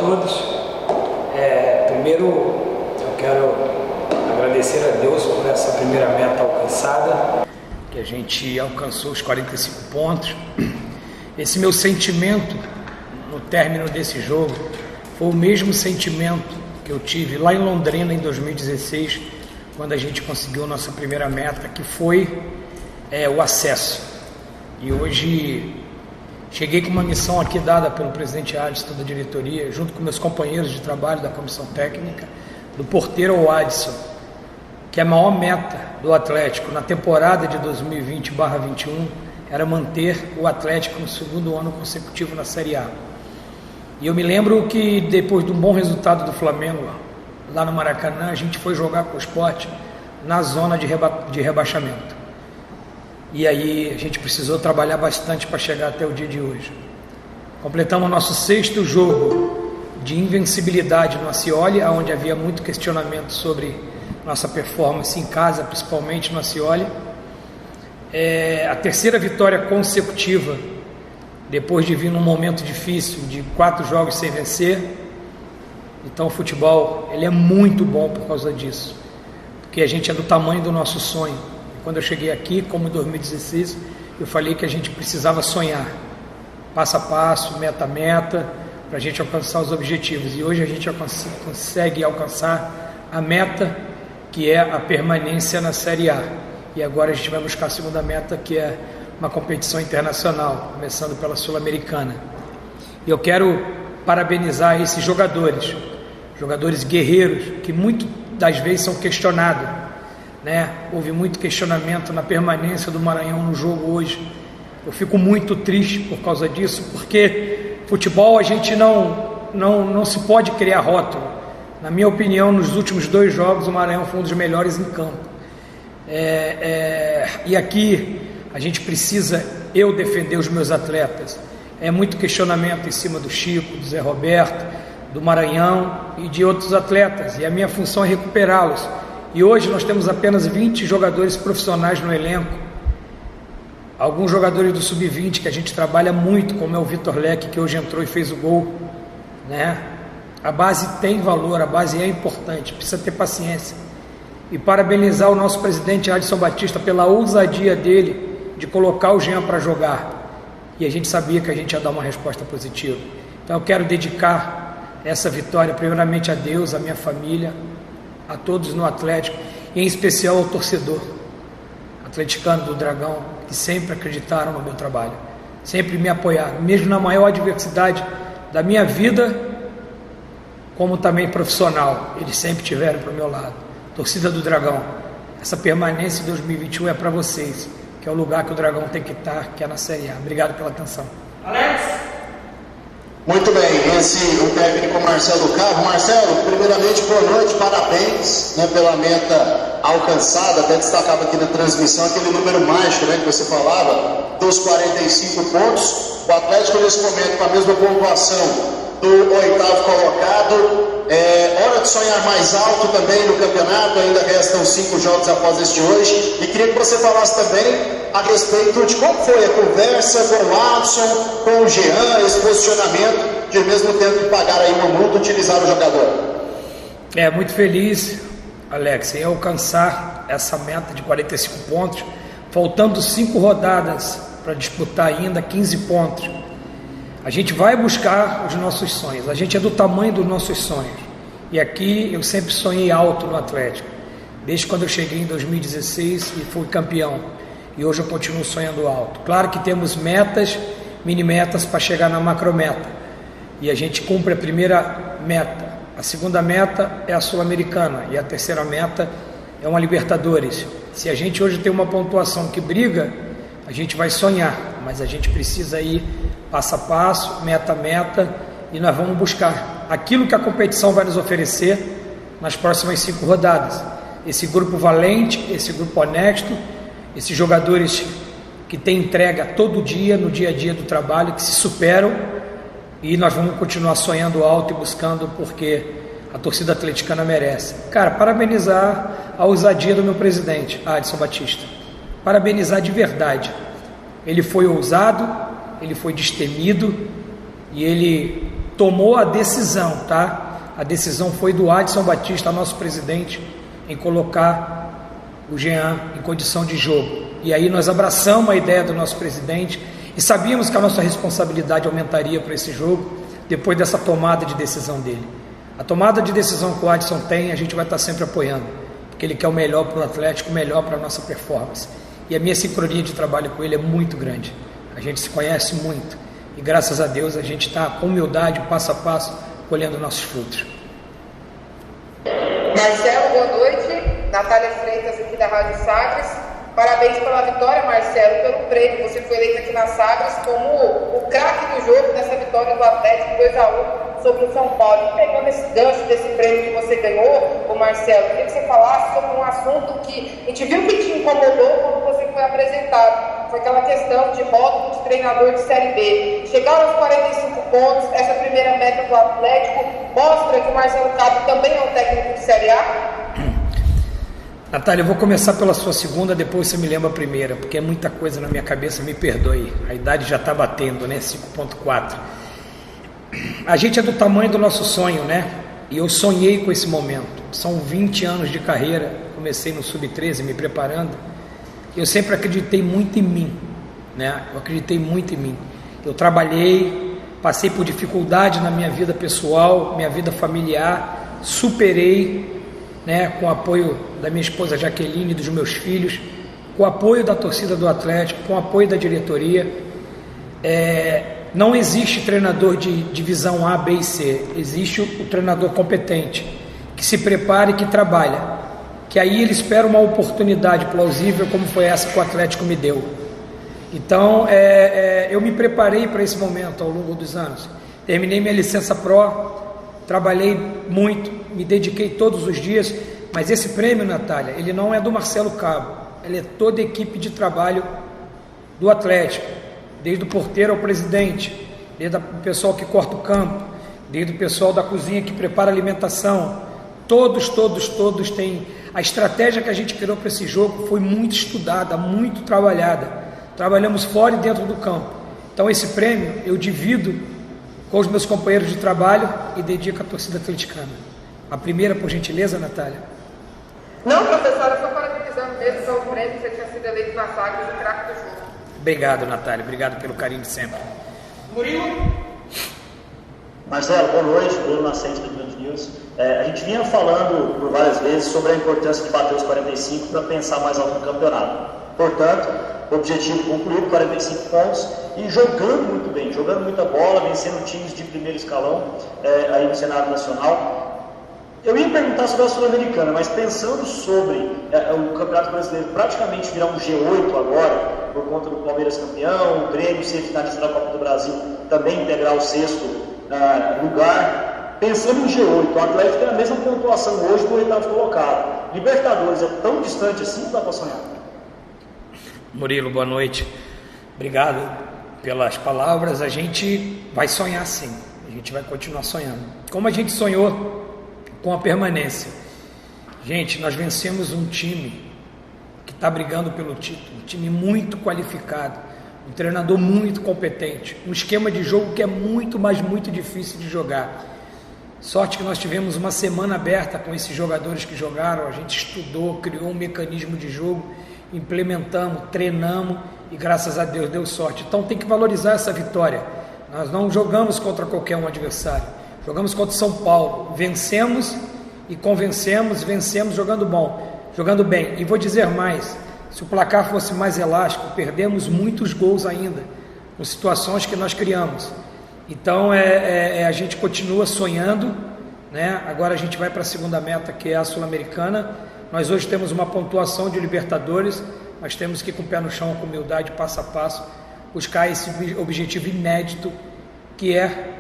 todos. Primeiro, eu quero agradecer a Deus por essa primeira meta alcançada, que a gente alcançou os 45 pontos. Esse meu sentimento no término desse jogo foi o mesmo sentimento que eu tive lá em Londrina em 2016, quando a gente conseguiu nossa primeira meta, que foi o acesso. E hoje cheguei com uma missão aqui dada pelo presidente Adson da diretoria, junto com meus companheiros de trabalho da comissão técnica, do porteiro ao Adson, que a maior meta do Atlético na temporada de 2020/21 era manter o Atlético no segundo ano consecutivo na Série A. E eu me lembro que depois de um bom resultado do Flamengo lá no Maracanã, a gente foi jogar com o Sport na zona de rebaixamento. E aí a gente precisou trabalhar bastante para chegar até o dia de hoje. Completamos o nosso 6º jogo de invencibilidade no Ascioli, onde havia muito questionamento sobre nossa performance em casa, principalmente no Ascioli. A 3ª vitória consecutiva, depois de vir num momento difícil, de 4 jogos sem vencer. Então o futebol ele é muito bom por causa disso, porque a gente é do tamanho do nosso sonho. Quando eu cheguei aqui, como em 2016, eu falei que a gente precisava sonhar, passo a passo, meta a meta, para a gente alcançar os objetivos. E hoje a gente consegue alcançar a meta, que é a permanência na Série A. E agora a gente vai buscar a segunda meta, que é uma competição internacional, começando pela Sul-Americana. E eu quero parabenizar esses jogadores guerreiros, que muitas das vezes são questionados, né? Houve muito questionamento na permanência do Maranhão no jogo hoje. Eu fico muito triste por causa disso, porque futebol a gente não se pode criar rótulo. Na minha opinião, nos últimos 2 jogos o Maranhão foi um dos melhores em campo. E aqui a gente precisa defender os meus atletas. É muito questionamento em cima do Chico, do Zé Roberto, do Maranhão e de outros atletas, e a minha função é recuperá-los. E hoje nós temos apenas 20 jogadores profissionais no elenco. Alguns jogadores do Sub-20 que a gente trabalha muito, como é o Vitor Leque, que hoje entrou e fez o gol, né? A base tem valor, a base é importante, precisa ter paciência. E parabenizar o nosso presidente Adson Batista pela ousadia dele de colocar o Jean para jogar. E a gente sabia que a gente ia dar uma resposta positiva. Então eu quero dedicar essa vitória primeiramente a Deus, a minha família, a todos no Atlético, e em especial ao torcedor atleticano do Dragão, que sempre acreditaram no meu trabalho, sempre me apoiaram, mesmo na maior adversidade da minha vida, como também profissional, eles sempre estiveram para o meu lado. Torcida do Dragão, essa permanência em 2021 é para vocês, que é o lugar que o Dragão tem que estar, que é na Série A. Obrigado pela atenção. Alex? Muito bem, o técnico Marcelo Cabo. Marcelo, primeiramente, boa noite, parabéns, né, pela meta alcançada. Até destacava aqui na transmissão aquele número mágico, né, que você falava, dos 45 pontos. O Atlético, nesse momento, com a mesma pontuação do 8º colocado. Hora de sonhar mais alto também no campeonato, ainda restam 5 jogos após este hoje, e queria que você falasse também a respeito de como foi a conversa com o Adson, com o Jean, esse posicionamento de mesmo tendo que pagar aí uma multa, utilizar o jogador. Muito feliz, Alex, em alcançar essa meta de 45 pontos, faltando 5 rodadas para disputar ainda 15 pontos. A gente vai buscar os nossos sonhos, a gente é do tamanho dos nossos sonhos. E aqui eu sempre sonhei alto no Atlético, desde quando eu cheguei em 2016 e fui campeão. E hoje eu continuo sonhando alto. Claro que temos metas, mini metas para chegar na macrometa. E a gente cumpre a primeira meta. A segunda meta é a Sul-Americana e a 3ª meta é uma Libertadores. Se a gente hoje tem uma pontuação que briga, a gente vai sonhar, mas a gente precisa ir passo a passo, meta a meta, e nós vamos buscar aquilo que a competição vai nos oferecer nas próximas 5 rodadas. Esse grupo valente, esse grupo honesto, esses jogadores que têm entrega todo dia, no dia a dia do trabalho, que se superam, e nós vamos continuar sonhando alto e buscando, porque a torcida atleticana merece. Cara, parabenizar a ousadia do meu presidente, Adson Batista. Parabenizar de verdade. Ele foi ousado, ele foi destemido, e ele tomou a decisão, tá? A decisão foi do Adson Batista, nosso presidente, em colocar o Jean em condição de jogo. E aí nós abraçamos a ideia do nosso presidente e sabíamos que a nossa responsabilidade aumentaria para esse jogo depois dessa tomada de decisão dele. A tomada de decisão que o Adson tem, a gente vai estar sempre apoiando, porque ele quer o melhor para o Atlético, o melhor para a nossa performance. E a minha sincronia de trabalho com ele é muito grande. A gente se conhece muito e graças a Deus a gente está com humildade, passo a passo, colhendo nossos frutos. Marcelo, boa noite. Natália Freitas aqui da Rádio Sagres. Parabéns pela vitória, Marcelo, pelo prêmio. Você foi eleito aqui na Sagres como o craque do jogo dessa vitória do Atlético 2-1 sobre o São Paulo. E pegando esse gancho desse prêmio que você ganhou, o Marcelo, queria que você falasse sobre um assunto que a gente viu que te incomodou quando você foi apresentado. Foi aquela questão de rótulo de treinador de Série B. Chegaram aos 45 pontos, essa primeira meta do Atlético mostra que o Marcelo Cabo também é um técnico de Série A? Natália, eu vou começar pela sua segunda, depois você me lembra a primeira, porque é muita coisa na minha cabeça, me perdoe. A idade já está batendo, né? 5.4. A gente é do tamanho do nosso sonho, né? E eu sonhei com esse momento. São 20 anos de carreira, comecei no Sub-13 me preparando. Eu sempre acreditei muito em mim, né? Eu acreditei muito em mim. Eu trabalhei, passei por dificuldade na minha vida pessoal, minha vida familiar, superei, né? Com o apoio da minha esposa Jaqueline e dos meus filhos, com o apoio da torcida do Atlético, com o apoio da diretoria. Não existe treinador de divisão A, B e C. Existe o treinador competente, que se prepara e que trabalha. Que aí ele espera uma oportunidade plausível como foi essa que o Atlético me deu. Então, eu me preparei para esse momento ao longo dos anos. Terminei minha licença Pro, trabalhei muito, me dediquei todos os dias, mas esse prêmio, Natália, ele não é do Marcelo Cabo, ele é toda a equipe de trabalho do Atlético, desde o porteiro ao presidente, desde o pessoal que corta o campo, desde o pessoal da cozinha que prepara a alimentação. Todos têm. A estratégia que a gente criou para esse jogo foi muito estudada, muito trabalhada. Trabalhamos fora e dentro do campo. Então esse prêmio eu divido com os meus companheiros de trabalho e dedico à torcida atleticana. A primeira, por gentileza, Natália. Não, professora, só parabenizando mesmo pelo prêmio que você tinha sido eleito na Sagres e craque do jogo. Obrigado, Natália. Obrigado pelo carinho de sempre. Murilo? Marcelo, boa noite, Bruno Nascente do Grande News. A gente vinha falando por várias vezes sobre a importância de bater os 45 para pensar mais alto no campeonato. Portanto, objetivo concluído, 45 pontos e jogando muito bem, jogando muita bola, vencendo times de primeiro escalão aí no cenário nacional. Eu ia perguntar sobre a Sul-Americana, mas pensando sobre o Campeonato Brasileiro praticamente virar um G8 agora, por conta do Palmeiras campeão, o Grêmio ser finalista da Copa do Brasil, também integrar o sexto lugar, pensando em G8, o Atlético tem a mesma pontuação hoje do oitavo colocado. Libertadores é tão distante assim, não dá para sonhar? Murilo, boa noite. Obrigado pelas palavras. A gente vai sonhar sim, a gente vai continuar sonhando. Como a gente sonhou com a permanência. Gente, nós vencemos um time que está brigando pelo título, um time muito qualificado, um treinador muito competente, um esquema de jogo que é muito, mas muito difícil de jogar. Sorte que nós tivemos uma semana aberta com esses jogadores que jogaram, a gente estudou, criou um mecanismo de jogo, implementamos, treinamos e graças a Deus deu sorte. Então tem que valorizar essa vitória. Nós não jogamos contra qualquer um adversário, jogamos contra São Paulo, vencemos e convencemos, vencemos jogando bem. E vou dizer mais, se o placar fosse mais elástico, perdemos muitos gols ainda, com situações que nós criamos. Então a gente continua sonhando, né? Agora a gente vai para a segunda meta, que é a Sul-Americana. Nós hoje temos uma pontuação de Libertadores, mas temos que ir com o pé no chão, com humildade, passo a passo, buscar esse objetivo inédito, que é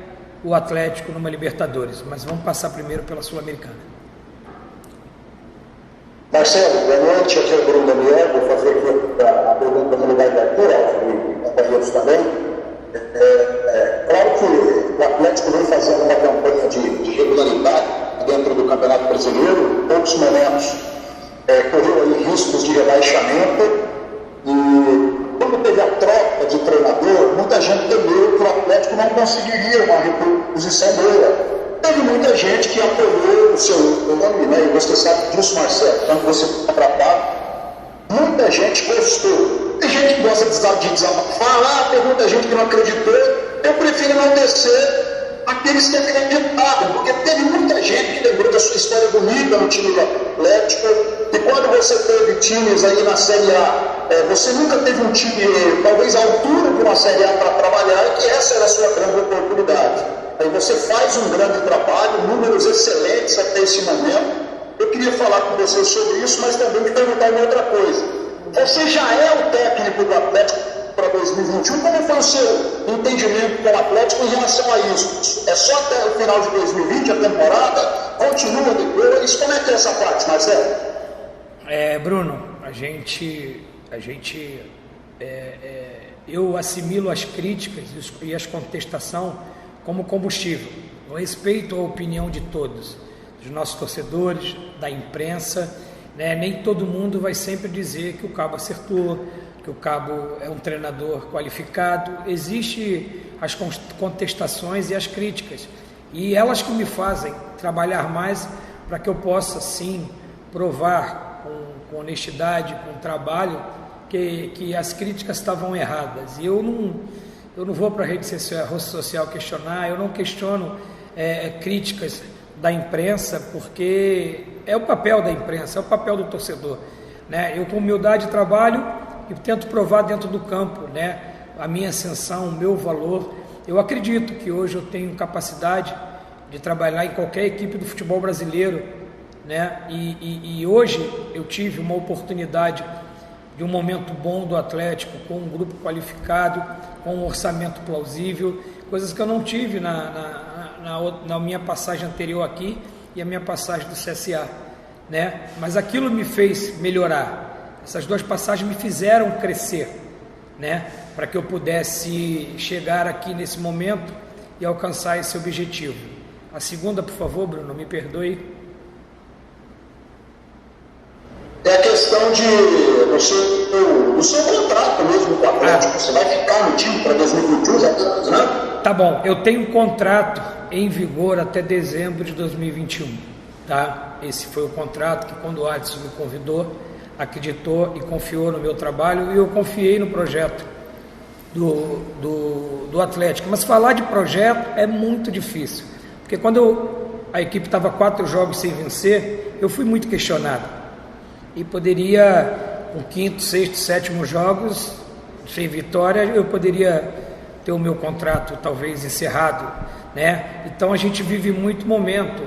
o Atlético numa Libertadores. Mas vamos passar primeiro pela Sul-Americana. Marcelo, boa noite, aqui é o Bruno Daniel, vou fazer aqui a pergunta no lugar da Arthur, e companheiros também. Claro que o Atlético vem fazendo uma campanha de regularidade dentro do Campeonato Brasileiro, em poucos momentos correu aí riscos de rebaixamento, e quando teve a troca de treinador, muita gente temeu que o Atlético não conseguiria uma posição boa. Teve muita gente que apoiou o seu nome, né? E você sabe disso, Marcelo, quando você foi tratado. Muita gente gostou. Tem gente que gosta de desabafar, tem muita gente que não acreditou. Eu prefiro não descer aqueles que acreditaram, porque teve muita gente que lembrou da sua história bonita no time do Atlético. E quando você teve times aí na Série A, você nunca teve um time, talvez, à altura de uma Série A para trabalhar, e que essa era a sua grande oportunidade. Aí você faz um grande trabalho, números excelentes até esse momento. Eu queria falar com você sobre isso, mas também te perguntar uma outra coisa. Você já é o técnico do Atlético para 2021? Como foi o seu entendimento com o Atlético em relação a isso? É só até o final de 2020 a temporada? Continua depois? Como é que é essa parte, Marcelo? Bruno, eu assimilo as críticas e as contestações como combustível. Eu respeito a opinião de todos, dos nossos torcedores, da imprensa, né? Nem todo mundo vai sempre dizer que o Cabo acertou, que o Cabo é um treinador qualificado. Existem as contestações e as críticas, e elas que me fazem trabalhar mais para que eu possa, sim, provar com honestidade, com trabalho, que as críticas estavam erradas. E eu não vou para a rede social questionar, eu não questiono críticas da imprensa, porque é o papel da imprensa, é o papel do torcedor, né? Eu com humildade trabalho e tento provar dentro do campo, né, a minha ascensão, o meu valor. Eu acredito que hoje eu tenho capacidade de trabalhar em qualquer equipe do futebol brasileiro, né? E hoje eu tive uma oportunidade de um momento bom do Atlético, com um grupo qualificado, com um orçamento plausível, coisas que eu não tive na minha passagem anterior aqui e a minha passagem do CSA, né? Mas aquilo me fez melhorar. Essas duas passagens me fizeram crescer, né? Para que eu pudesse chegar aqui nesse momento e alcançar esse objetivo. A segunda, por favor, Bruno, me perdoe. É a questão do seu contrato mesmo com o Atlético. Você vai ficar no time para 2021, já tá, né? Tá bom, eu tenho um contrato em vigor até dezembro de 2021, tá? Esse foi o contrato que, quando o Adson me convidou, acreditou e confiou no meu trabalho, e eu confiei no projeto do Atlético. Mas falar de projeto é muito difícil, porque quando a equipe estava 4 jogos sem vencer, eu fui muito questionado. E poderia, com 5º, 6º, 7º jogos sem vitória, eu poderia ter o meu contrato talvez encerrado, né? Então a gente vive muito momento.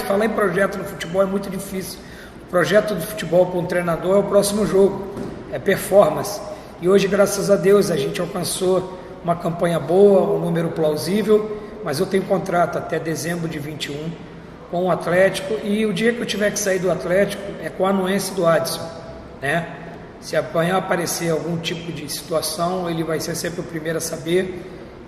Falar em projeto no futebol é muito difícil. O projeto do futebol para um treinador é o próximo jogo, é performance. E hoje, graças a Deus, a gente alcançou uma campanha boa, um número plausível, mas eu tenho contrato até dezembro de 21 com o Atlético, e o dia que eu tiver que sair do Atlético é com a anuência do Adson, né? Se amanhã aparecer algum tipo de situação, ele vai ser sempre o primeiro a saber,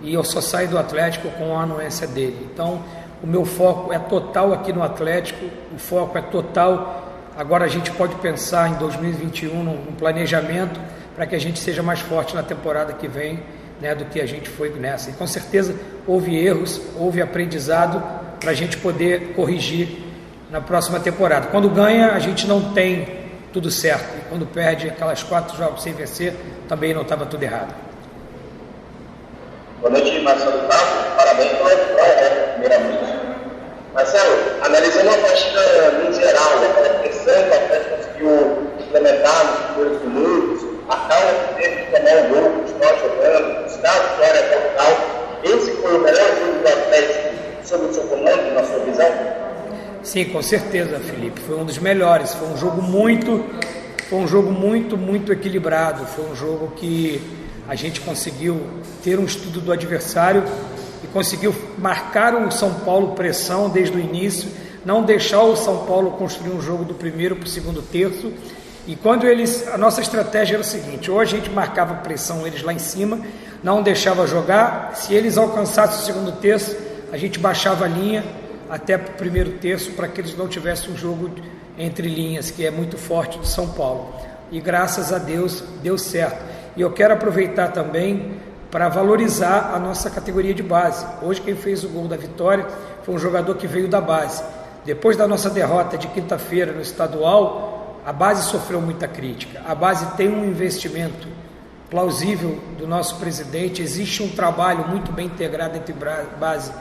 e eu só saio do Atlético com a anuência dele. Então, o meu foco é total aqui no Atlético, o foco é total. Agora a gente pode pensar em 2021 num planejamento para que a gente seja mais forte na temporada que vem, né, do que a gente foi nessa. E com certeza houve erros, houve aprendizado para a gente poder corrigir na próxima temporada. Quando ganha, a gente não tem tudo certo, e quando perde aquelas 4 jogos sem vencer, também não estava tudo errado. Boa noite, Marcelo Cabo. Parabéns pela vitória, primeiramente. Marcelo, analisando a partida no geral, a pressão que o Atlético conseguiu implementar nos primeiros minutos, a calma que teve de tomar o gol, continuar jogando, buscar a vitória até o final, esse foi o melhor jogo do Atlético sob o seu comando, na sua visão? Sim, com certeza, Felipe. Foi um dos melhores. Foi um jogo muito equilibrado. Foi um jogo que a gente conseguiu ter um estudo do adversário e conseguiu marcar o São Paulo pressão desde o início, não deixar o São Paulo construir um jogo do primeiro para o segundo terço. E quando a nossa estratégia era o seguinte: ou a gente marcava pressão eles lá em cima, não deixava jogar. Se eles alcançassem o segundo terço, a gente baixava a linha até para o primeiro terço, para que eles não tivessem um jogo entre linhas, que é muito forte de São Paulo. E graças a Deus deu certo. E eu quero aproveitar também para valorizar a nossa categoria de base. Hoje quem fez o gol da vitória foi um jogador que veio da base. Depois da nossa derrota de quinta-feira no estadual, a base sofreu muita crítica. A base tem um investimento plausível do nosso presidente, existe um trabalho muito bem integrado entre base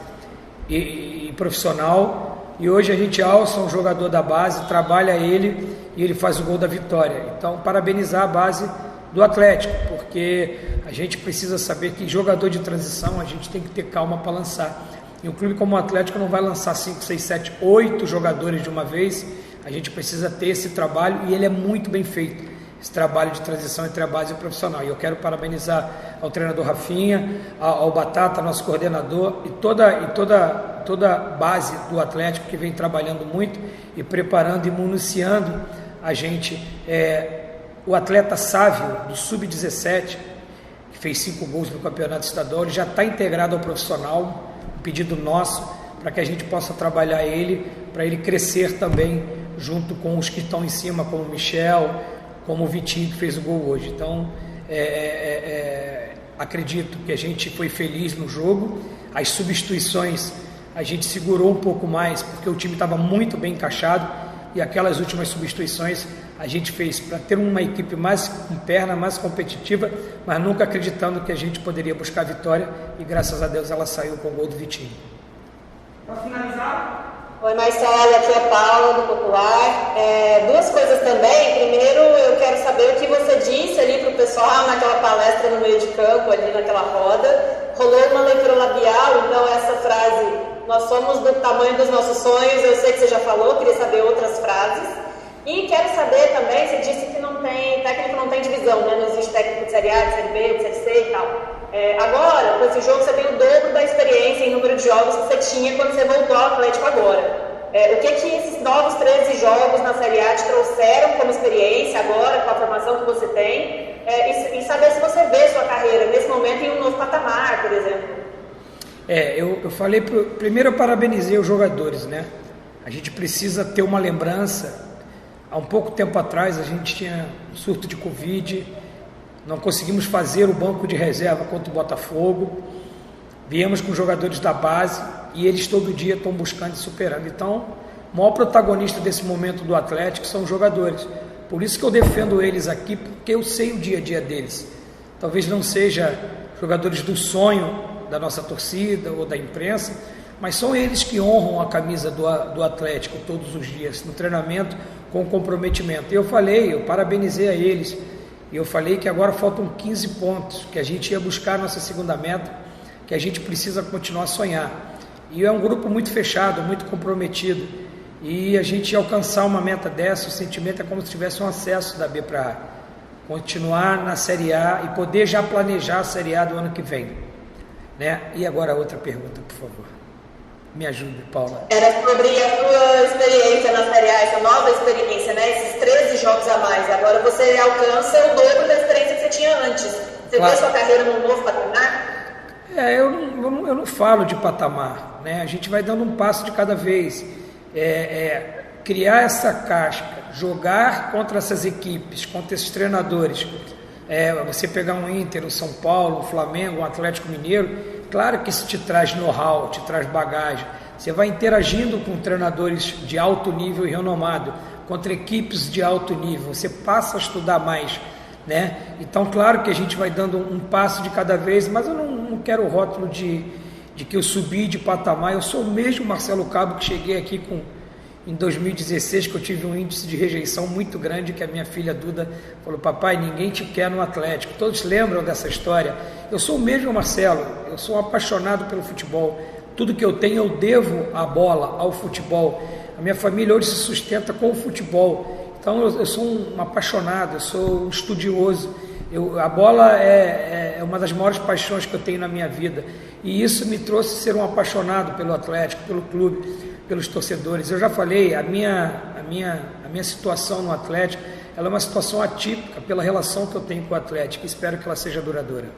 e profissional, e hoje a gente alça um jogador da base, trabalha ele e ele faz o gol da vitória. Então, parabenizar a base do Atlético, porque a gente precisa saber que jogador de transição a gente tem que ter calma para lançar. E um clube como o Atlético não vai lançar 5, 6, 7, 8 jogadores de uma vez. A gente precisa ter esse trabalho e ele é muito bem feito, esse trabalho de transição entre a base e o profissional. E eu quero parabenizar ao treinador Rafinha, ao Batata, nosso coordenador, e toda a base do Atlético que vem trabalhando muito e preparando e municiando a gente. O atleta Sávio, do Sub-17, que fez 5 gols no Campeonato Estadual, ele já está integrado ao profissional, um pedido nosso, para que a gente possa trabalhar ele, para ele crescer também, junto com os que estão em cima, como o Michel, como o Vitinho, que fez o gol hoje. Então, acredito que a gente foi feliz no jogo. As substituições a gente segurou um pouco mais, porque o time estava muito bem encaixado, e aquelas últimas substituições a gente fez para ter uma equipe mais com perna, mais competitiva, mas nunca acreditando que a gente poderia buscar a vitória, e graças a Deus ela saiu com o gol do Vitinho. Para finalizar? Oi, Marcelo, aqui é Paula, do Popular. Duas coisas também. Primeiro, eu quero saber o que você disse ali para o pessoal naquela palestra no meio de campo, ali naquela roda. Rolou uma leitura labial, então essa frase, nós somos do tamanho dos nossos sonhos, eu sei que você já falou, queria saber outras frases. E quero saber também, você disse que não tem, técnico não tem divisão, né? Não existe técnico de Série A, de Série B, de Série C e tal. Agora, com esse jogo, você tem o dobro da experiência em número de jogos que você tinha quando você voltou ao Atlético agora. O que esses novos 13 jogos na Série A te trouxeram como experiência agora, com a formação que você tem? E saber se você vê sua carreira nesse momento em um novo patamar, por exemplo. Eu falei, primeiro eu parabenizei os jogadores, né? A gente precisa ter uma lembrança. Há um pouco tempo atrás a gente tinha um surto de Covid, não conseguimos fazer o banco de reserva contra o Botafogo, viemos com jogadores da base e eles todo dia estão buscando e superando. Então, o maior protagonista desse momento do Atlético são os jogadores. Por isso que eu defendo eles aqui, porque eu sei o dia a dia deles. Talvez não seja jogadores do sonho da nossa torcida ou da imprensa, mas são eles que honram a camisa do Atlético todos os dias, no treinamento, com comprometimento. Eu parabenizei a eles, e eu falei que agora faltam 15 pontos, que a gente ia buscar a nossa segunda meta, que a gente precisa continuar a sonhar. E é um grupo muito fechado, muito comprometido, e a gente alcançar uma meta dessa, o sentimento é como se tivesse um acesso da B para A, continuar na Série A e poder já planejar a Série A do ano que vem, né? E agora outra pergunta, por favor. Me ajude, Paula. Era sobre a sua experiência na Série A, essa nova experiência, né? Esses 13 jogos a mais. Agora você alcança o dobro da experiência que você tinha antes. Você vê sua carreira num novo patamar? Eu não falo de patamar, né? A gente vai dando um passo de cada vez. Criar essa casca, jogar contra essas equipes, contra esses treinadores. Você pegar um Inter, um São Paulo, um Flamengo, um Atlético Mineiro, claro que isso te traz know-how, te traz bagagem. Você vai interagindo com treinadores de alto nível e renomado, contra equipes de alto nível, você passa a estudar mais, né? Então, claro que a gente vai dando um passo de cada vez, mas eu não quero o rótulo de que eu subi de patamar. Eu sou o mesmo Marcelo Cabo que cheguei aqui em 2016, que eu tive um índice de rejeição muito grande, que a minha filha Duda falou: papai, ninguém te quer no Atlético. Todos lembram dessa história. Eu sou o mesmo Marcelo, eu sou um apaixonado pelo futebol. Tudo que eu tenho eu devo à bola, ao futebol. A minha família hoje se sustenta com o futebol. Então eu sou um apaixonado, eu sou um estudioso. A bola é uma das maiores paixões que eu tenho na minha vida. E isso me trouxe ser um apaixonado pelo Atlético, pelo clube, pelos torcedores. Eu já falei, a minha situação no Atlético, ela é uma situação atípica pela relação que eu tenho com o Atlético. Espero que ela seja duradoura.